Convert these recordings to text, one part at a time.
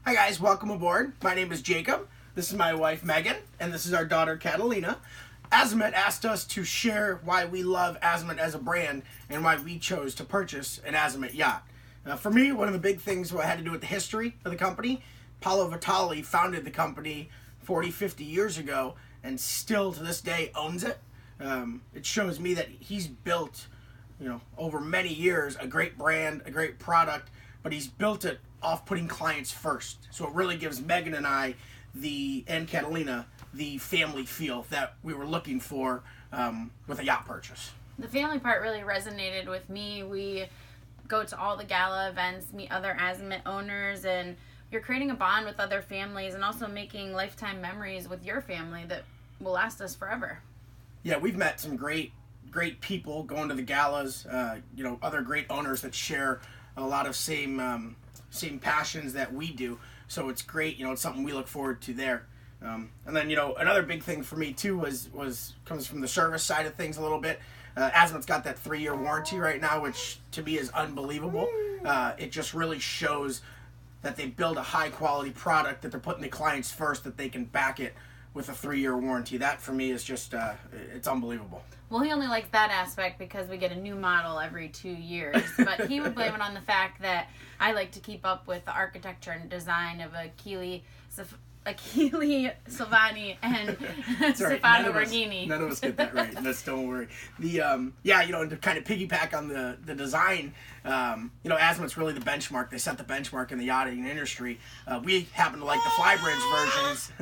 Hi guys, welcome aboard. My name is Jacob. This is my wife Megan, and this is our daughter Catalina. Azimut asked us to share why we love Azimut as a brand and why we chose to purchase an Azimut yacht. For me, one of the big things had to do with the history of the company. Paolo Vitale founded the company 40, 50 years ago and still to this day owns it. It shows me that he's built, over many years, a great brand, a great product, but he's built it off putting clients first. So it really gives Megan and I and Catalina the family feel that we were looking for with a yacht purchase. The family part really resonated with me. We go to all the gala events, meet other Azimut owners, and you're creating a bond with other families and also making lifetime memories with your family that will last us forever. Yeah, we've met some great people going to the galas, other great owners that share a lot of same passions that we do. So it's great, it's something we look forward to there. And then, another big thing for me too comes from the service side of things a little bit. Azimut's got that 3-year warranty right now, which to me is unbelievable. It just really shows that they build a high quality product, that they're putting the clients first, that they can back it with a 3-year warranty. That for me is just, it's unbelievable. Well, he only likes that aspect because we get a new model every 2 years. But he would blame it on the fact that I like to keep up with the architecture and design of Achille Silvani and Stefano Borghini. None of us get that right. Don't worry. To kind of piggyback on the design, Azimut's really the benchmark. They set the benchmark in the yachting industry. We happen to like the Flybridge versions,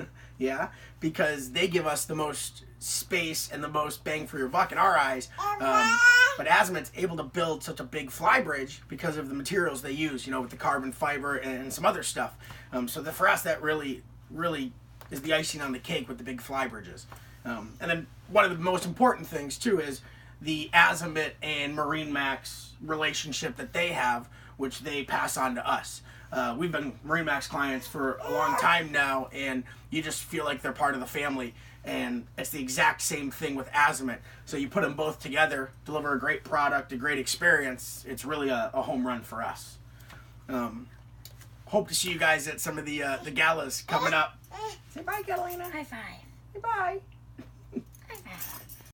because they give us the most space and the most bang for your buck in our eyes. But Azimut's able to build such a big Flybridge because of the materials they use, with the carbon fiber and some other stuff. For us, that really is the icing on the cake with the big Flybridges. And then one of the most important things too is the Azimut and MarineMax relationship that they have, which they pass on to us. We've been MarineMax clients for a long time now, and you just feel like they're part of the family. And it's the exact same thing with Azimut. So you put them both together, deliver a great product, a great experience. It's really a home run for us. Hope to see you guys at some of the galas coming up. Say bye, Catalina. High five. Say bye. High five.